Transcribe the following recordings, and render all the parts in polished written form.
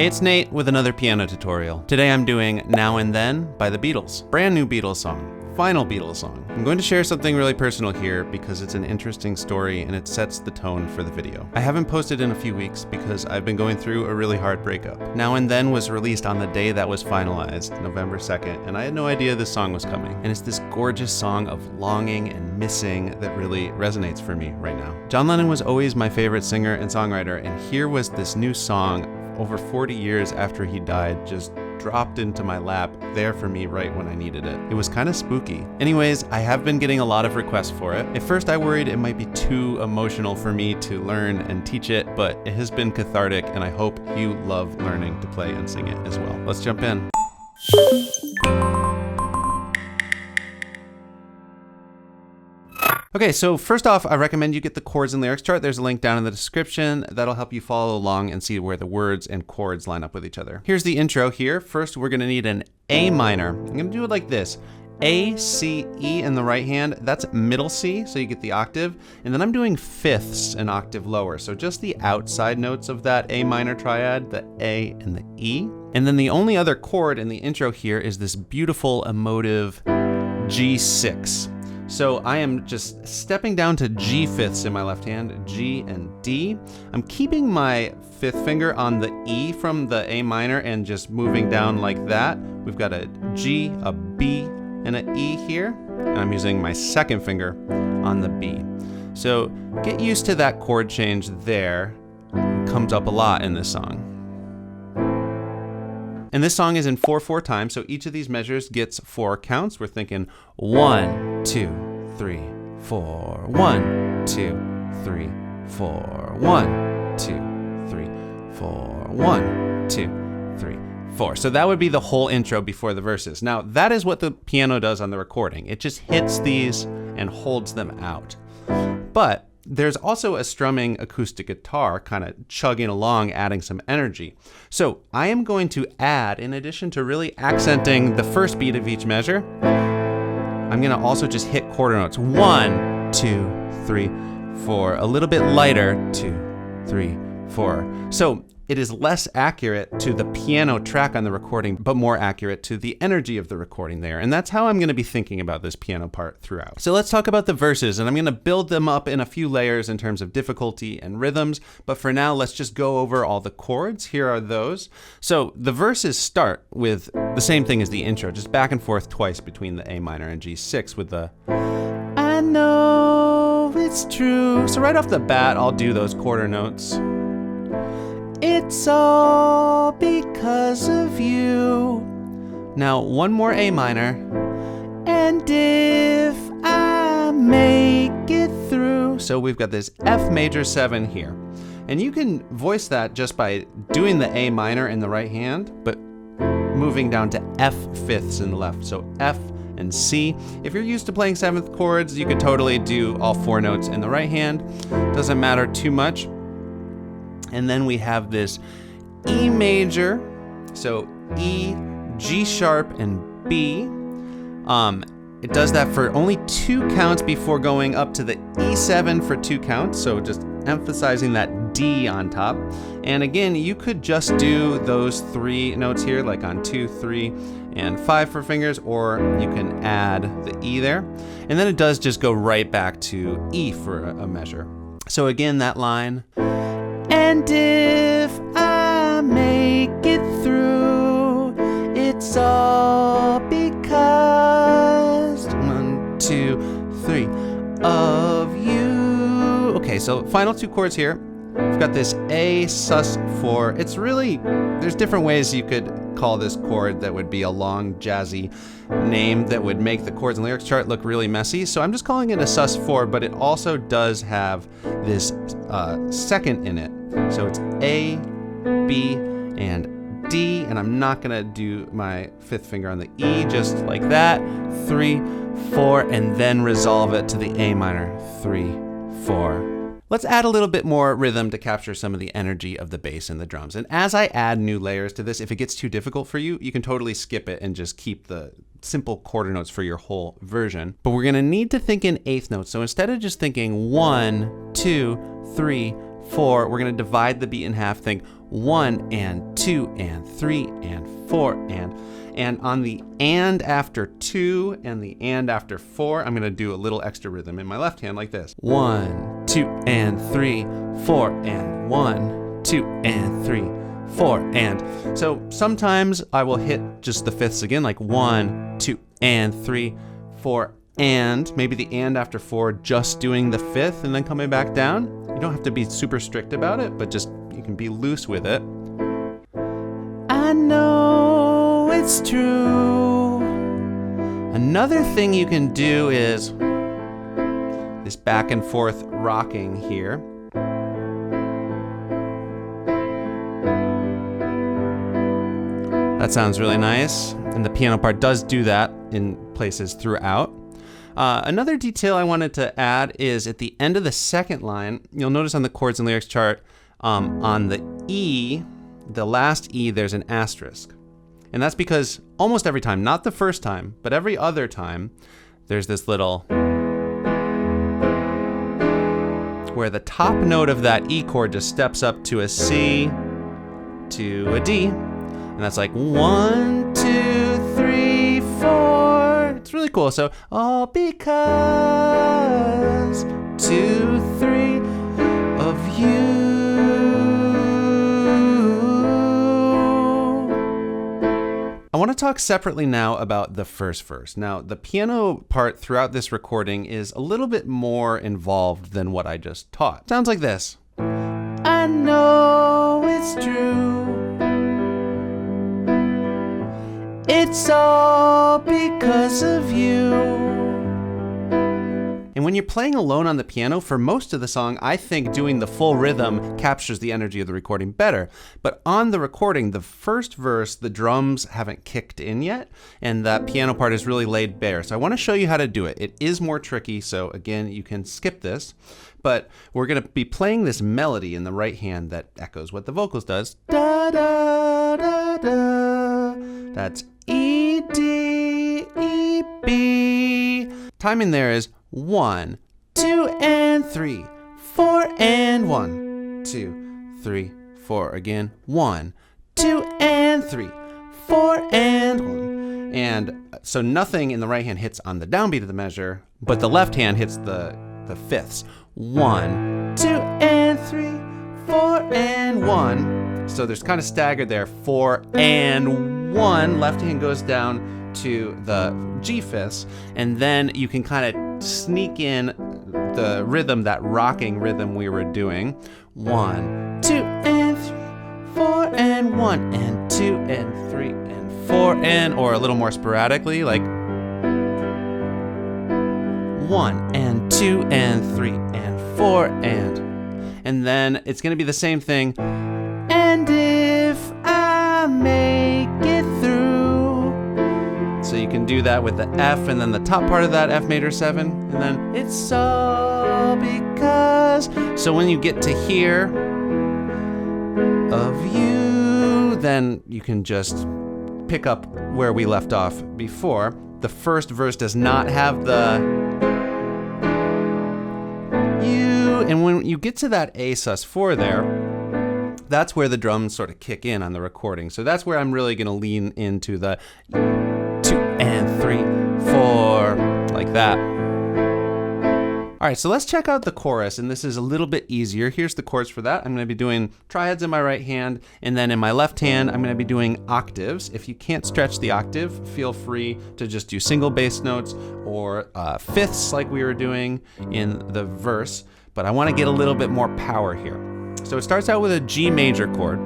Hey, it's Nate with another piano tutorial. Today I'm doing Now and Then by the Beatles. Brand new Beatles song. Final Beatles song. I'm going to share something really personal here because it's an interesting story and it sets the tone for the video. I haven't posted in a few weeks because I've been going through a really hard breakup. Now and Then was released on the day that was finalized, November 2nd, and I had no idea this song was coming. And it's this gorgeous song of longing and missing that really resonates for me right now. John Lennon was always my favorite singer and songwriter, and here was this new song over 40 years after he died, just dropped into my lap there for me right when I needed it. It was kind of spooky. Anyways, I have been getting a lot of requests for it. At first I worried it might be too emotional for me to learn and teach it, but it has been cathartic and I hope you love learning to play and sing it as well. Let's jump in. Okay, so first off, I recommend you get the chords and lyrics chart. There's a link down in the description that'll help you follow along and see where the words and chords line up with each other. Here's the intro here. First, we're gonna need an A minor. I'm gonna do it like this. A, C, E in the right hand, that's middle C, so you get the octave. And then I'm doing fifths an octave lower. So just the outside notes of that A minor triad, the A and the E. And then the only other chord in the intro here is this beautiful emotive G6. So I am just stepping down to G fifths in my left hand, G and D. I'm keeping my fifth finger on the E from the A minor and just moving down like that. We've got a G, a B, and an E here. And I'm using my second finger on the B. So get used to that chord change there. It comes up a lot in this song. And this song is in 4/4 time, so each of these measures gets 4 counts. We're thinking 1, 2, 3, 4. 1, 2, 3, 4. 1, 2, 3, 4. 1, 2, 3, 4. So that would be the whole intro before the verses. Now, that is what the piano does on the recording. It just hits these and holds them out. But there's also a strumming acoustic guitar kind of chugging along, adding some energy. So I am going to add, in addition to really accenting the first beat of each measure, I'm going to also just hit quarter notes. 1, 2, 3, 4. A little bit lighter. 2, 3, 4. So it is less accurate to the piano track on the recording, but more accurate to the energy of the recording there. And that's how I'm going to be thinking about this piano part throughout. So let's talk about the verses, and I'm going to build them up in a few layers in terms of difficulty and rhythms. But for now, let's just go over all the chords. Here are those. So the verses start with the same thing as the intro, just back and forth twice between the A minor and G6 with the I know it's true. So right off the bat, I'll do those quarter notes. It's all because of you. Now, one more A minor. And if I make it through. So we've got this F major 7 here. And you can voice that just by doing the A minor in the right hand, but moving down to F fifths in the left. So F and C. If you're used to playing 7th chords, you could totally do all 4 notes in the right hand. Doesn't matter too much. And then we have this E major, so E, G sharp, and B. It does that for only 2 counts before going up to the E7 for 2 counts, so just emphasizing that D on top. And again, you could just do those 3 notes here, like on 2, 3, and 5 for fingers, or you can add the E there. And then it does just go right back to E for a measure. So again, that line. And if I make it through, it's all because 1, 2, 3 of you. Okay, so final 2 chords here. We've got this A sus4. It's really, there's different ways you could call this chord that would be a long jazzy name that would make the chords and lyrics chart look really messy. So I'm just calling it a sus4, but it also does have this second in it. So it's A, B, and D, and I'm not gonna do my 5th finger on the E, just like that. 3, 4, and then resolve it to the A minor. 3, 4. Let's add a little bit more rhythm to capture some of the energy of the bass and the drums. And as I add new layers to this, if it gets too difficult for you, you can totally skip it and just keep the simple quarter notes for your whole version. But we're gonna need to think in 8th notes. So instead of just thinking 1, 2, 3, 4. We're going to divide the beat in half. Think 1 and 2 and 3 and 4 and on the and after 2 and the and after 4, I'm going to do a little extra rhythm in my left hand like this. 1, 2 and 3, 4 and 1, 2 and 3, 4 and. So sometimes I will hit just the fifths again, like 1, 2 and 3, 4 and, maybe the and after 4, just doing the fifth and then coming back down. You don't have to be super strict about it, but just you can be loose with it. I know it's true. Another thing you can do is this back and forth rocking here. That sounds really nice, and the piano part does do that in places throughout. Another detail I wanted to add is at the end of the second line, you'll notice on the chords and lyrics chart, on the E, the last E, there's an asterisk. And that's because almost every time, not the first time, but every other time, there's this little, where the top note of that E chord just steps up to a C, to a D, and that's like 1, 2, 3, 4. It's really cool. So all because 2, 3 of you. I want to talk separately now about the first verse. Now, the piano part throughout this recording is a little bit more involved than what I just taught. Sounds like this. I know it's true. It's all because of you. And when you're playing alone on the piano, for most of the song, I think doing the full rhythm captures the energy of the recording better. But on the recording, the first verse, the drums haven't kicked in yet, and that piano part is really laid bare. So I want to show you how to do it. It is more tricky, so again, you can skip this. But we're going to be playing this melody in the right hand that echoes what the vocals does. Da, da, da, da. That's E, D, E, B. Timing there is 1, 2, and 3, 4, and 1, 2, 3, 4. Again, 1, 2, and 3, 4, and 1. And so nothing in the right hand hits on the downbeat of the measure, but the left hand hits the fifths. 1, 2, and 3, 4, and 1. So there's kind of staggered there. 4 and 1. Left hand goes down to the G fifths, and then you can kind of sneak in the rhythm, that rocking rhythm we were doing. 1, 2, and 3, 4, and 1, and 2, and 3, and 4, and, or a little more sporadically, like 1, and 2, and 3, and 4, and then it's going to be the same thing. And if I make it through. So you can do that with the F and then the top part of that F major 7, and then it's all because. So when you get to here of you, then you can just pick up where we left off before. The first verse does not have the you, and when you get to that A sus4 there, that's where the drums sort of kick in on the recording. So that's where I'm really going to lean into the 2 and 3, 4, like that. All right, so let's check out the chorus, and this is a little bit easier. Here's the chords for that. I'm going to be doing triads in my right hand, and then in my left hand, I'm going to be doing octaves. If you can't stretch the octave, feel free to just do single bass notes or fifths like we were doing in the verse, but I want to get a little bit more power here. So it starts out with a G major chord,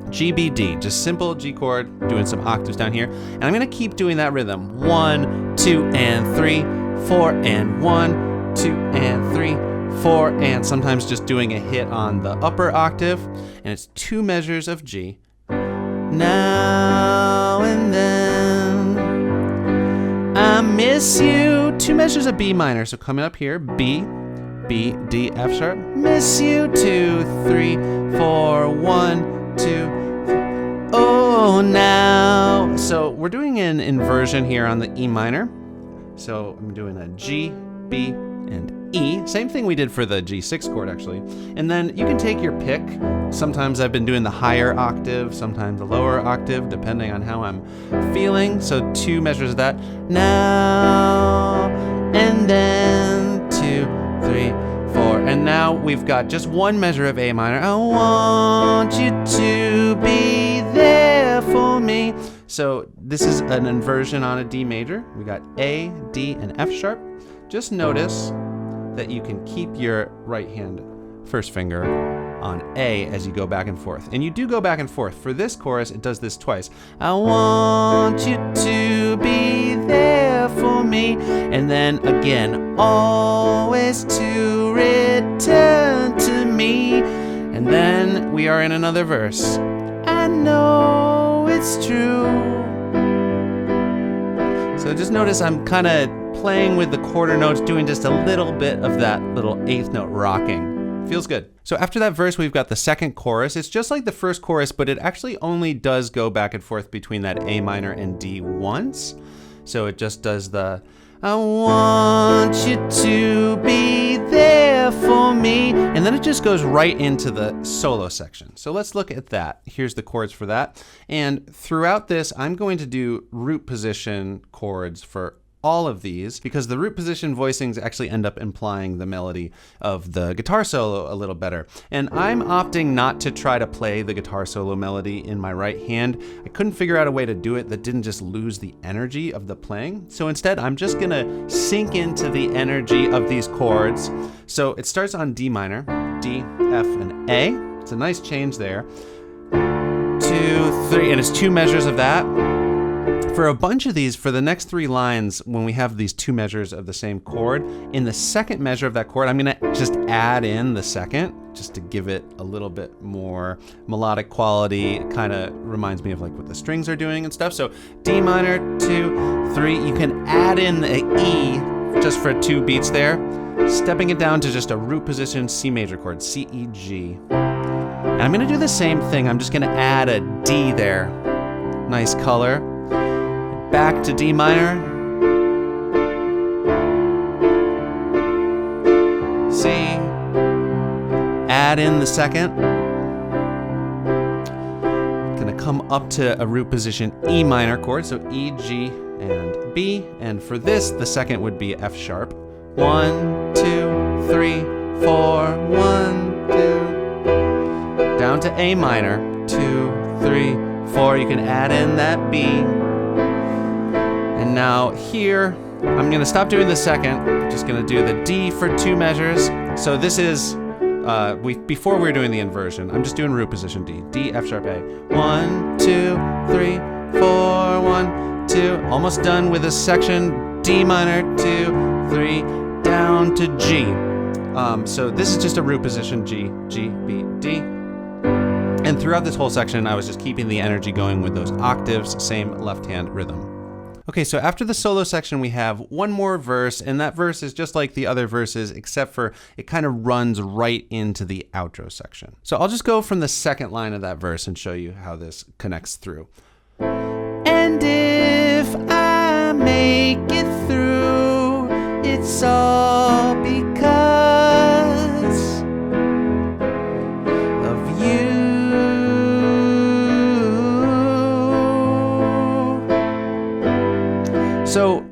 G, B, D, just simple G chord, doing some octaves down here. And I'm gonna keep doing that rhythm. 1, 2, and 3, 4, and 1, 2, and 3, 4, and sometimes just doing a hit on the upper octave. And it's 2 measures of G. Now and then, I miss you. 2 measures of B minor. So coming up here, B, B, D, F sharp, miss you, 2, 3, 4, 1, 2, oh, now. So we're doing an inversion here on the E minor. So I'm doing a G, B, and E. Same thing we did for the G6 chord, actually. And then you can take your pick. Sometimes I've been doing the higher octave, sometimes the lower octave, depending on how I'm feeling. So 2 measures of that. Now, and then 2, 3, 4. And now we've got just 1 measure of A minor. I want you to be there for me. So this is an inversion on a D major. We got A, D, and F sharp. Just notice that you can keep your right hand first finger on A as you go back and forth. And you do go back and forth. For this chorus, it does this twice. I want you to be there for me. And then again, always to return to me. And then we are in another verse. I know it's true. So just notice I'm kind of playing with the quarter notes, doing just a little bit of that little 8th note rocking. Feels good. So after that verse, we've got the second chorus. It's just like the first chorus, but it actually only does go back and forth between that A minor and D once. So it just does the, I want you to be there for me. And then it just goes right into the solo section. So let's look at that. Here's the chords for that. And throughout this, I'm going to do root position chords for all of these, because the root position voicings actually end up implying the melody of the guitar solo a little better. And I'm opting not to try to play the guitar solo melody in my right hand. I couldn't figure out a way to do it that didn't just lose the energy of the playing. So instead, I'm just gonna sink into the energy of these chords. So it starts on D minor, D, F, and A. It's a nice change there. 2, 3, and it's 2 measures of that. For a bunch of these, for the next 3 lines, when we have these 2 measures of the same chord, in the second measure of that chord, I'm gonna just add in the second, just to give it a little bit more melodic quality. It kind of reminds me of like what the strings are doing and stuff. So D minor, 2, 3, you can add in the E just for 2 beats there, stepping it down to just a root position C major chord, C, E, G. And I'm gonna do the same thing. I'm just gonna add a D there. Nice color. Back to D minor, C, add in the second, gonna come up to a root position E minor chord, so E, G, and B, and for this, the second would be F sharp. 1, 2, 3, 4, 1, 2, down to A minor, 2, 3, 4, you can add in that B. And now here, I'm gonna stop doing the second. I'm just gonna do the D for 2 measures. So this is, before we were doing the inversion, I'm just doing root position D. D, F sharp, A. 1, 2, 3, 4, 1, 2. Almost done with this section. D minor, 2, 3, down to G. So this is just a root position, G, G, B, D. And throughout this whole section, I was just keeping the energy going with those octaves, same left hand rhythm. Okay, so after the solo section, we have one more verse, and that verse is just like the other verses, except for it kind of runs right into the outro section. So I'll just go from the second line of that verse and show you how this connects through. And if I make it through, it's all because of you. So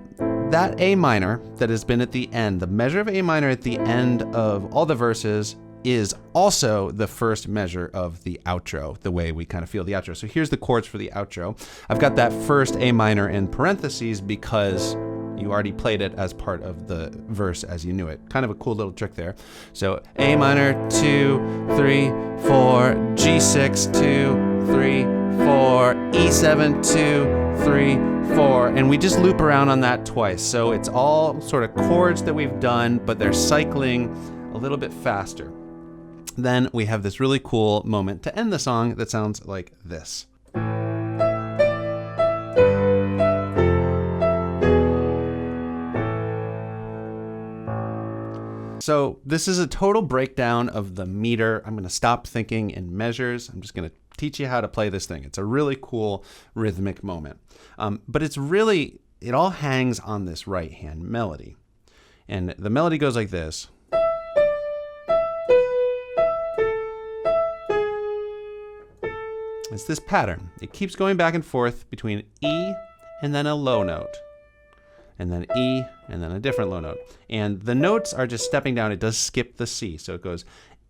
that A minor that has been at the end, the measure of A minor at the end of all the verses is also the first measure of the outro, the way we kind of feel the outro. So here's the chords for the outro. I've got that first A minor in parentheses because you already played it as part of the verse as you knew it. Kind of a cool little trick there. So A minor, 2, 3, 4, G6, 2, 3, 4, E7, 2, 3, 4, and we just loop around on that twice. So it's all sort of chords that we've done, but they're cycling a little bit faster. Then we have this really cool moment to end the song that sounds like this. So this is a total breakdown of the meter. I'm going to stop thinking in measures. I'm just going to teach you how to play this thing. It's a really cool rhythmic moment. But it all hangs on this right hand melody. And the melody goes like this. It's this pattern. It keeps going back and forth between E and then a low note. And then E, and then a different low note. And the notes are just stepping down. It does skip the C. So it goes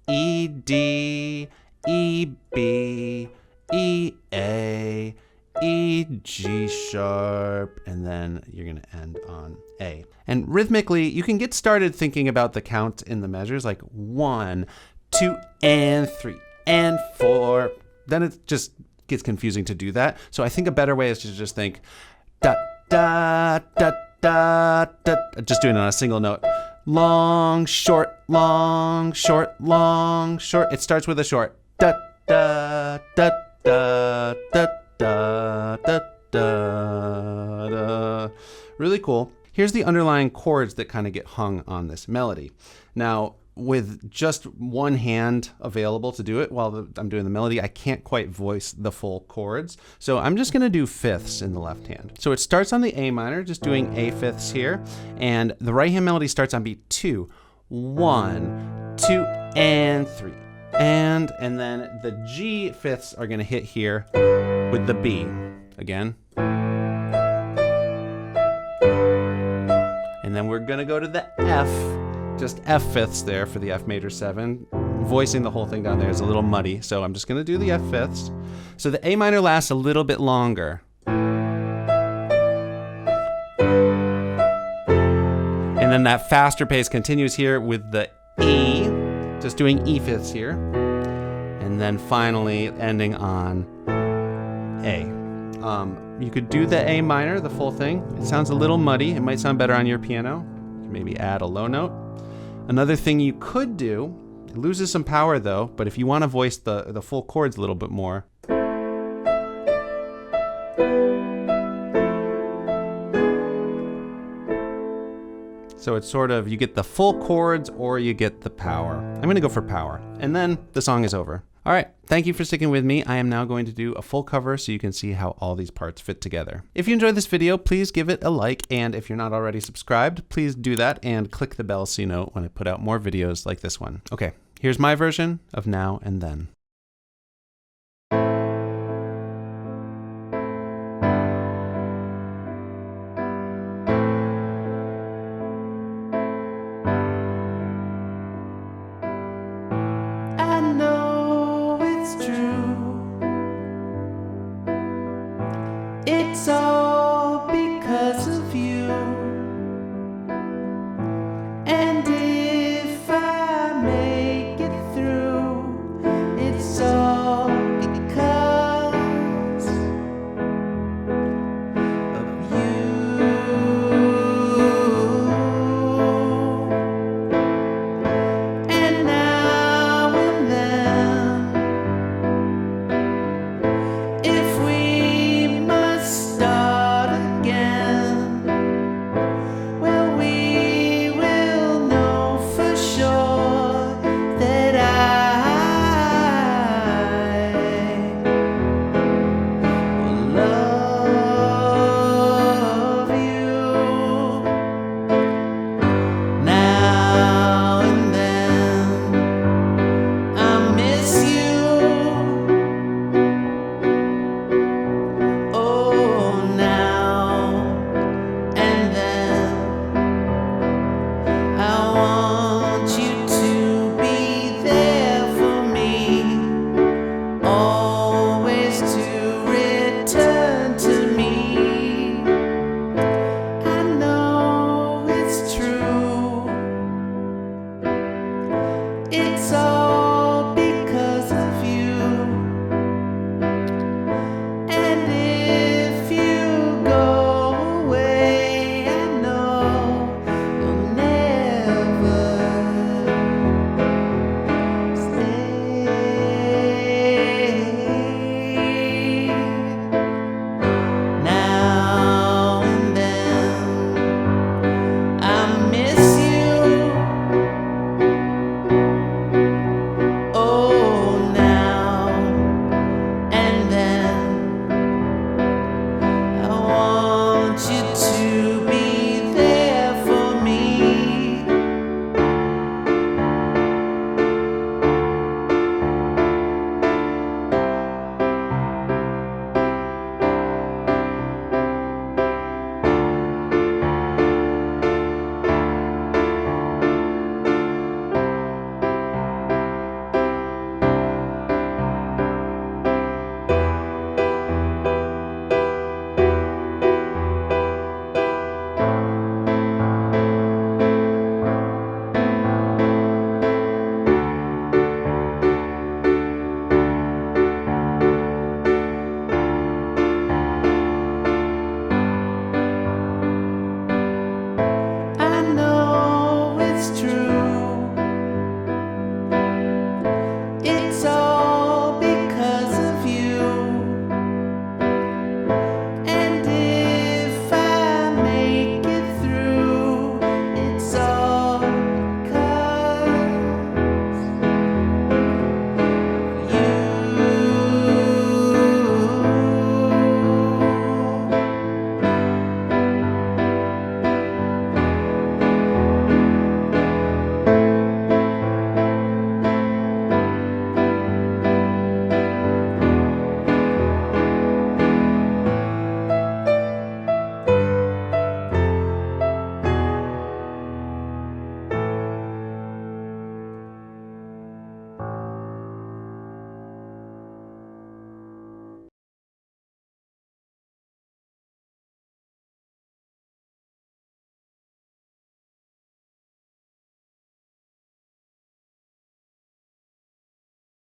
E, D, E, B, E, A, E, G sharp, and then you're going to end on A. And rhythmically, you can get started thinking about the count in the measures, like 1, 2, and 3, and 4. Then it just gets confusing to do that. So I think a better way is to just think da, da, da, da, da, just doing it on a single note. Long, short, long, short, long, short. It starts with a short. Da, da, da, da, da, da, da, da, da. Really cool. Here's the underlying chords that kind of get hung on this melody. Now, with just one hand available to do it while I'm doing the melody, I can't quite voice the full chords. So I'm just gonna do fifths in the left hand. So it starts on the A minor, just doing A fifths here. And the right hand melody starts on beat 2. 1, 2, and 3. And then the G fifths are gonna hit here with the B. Again. And then we're gonna go to the F. Just F fifths there for the F major 7. Voicing the whole thing down there is a little muddy, so I'm just gonna do the F fifths. So the A minor lasts a little bit longer. And then that faster pace continues here with the E, just doing E fifths here. And then finally ending on A. You could do the A minor, the full thing. It sounds a little muddy. It might sound better on your piano. Maybe add a low note. Another thing you could do, it loses some power though, but if you want to voice the full chords a little bit more, so it's sort of, you get the full chords or you get the power. I'm gonna go for power. And then the song is over. All right, thank you for sticking with me. I am now going to do a full cover so you can see how all these parts fit together. If you enjoyed this video, please give it a like. And if you're not already subscribed, please do that and click the bell so you know when I put out more videos like this one. Okay, here's my version of Now and Then.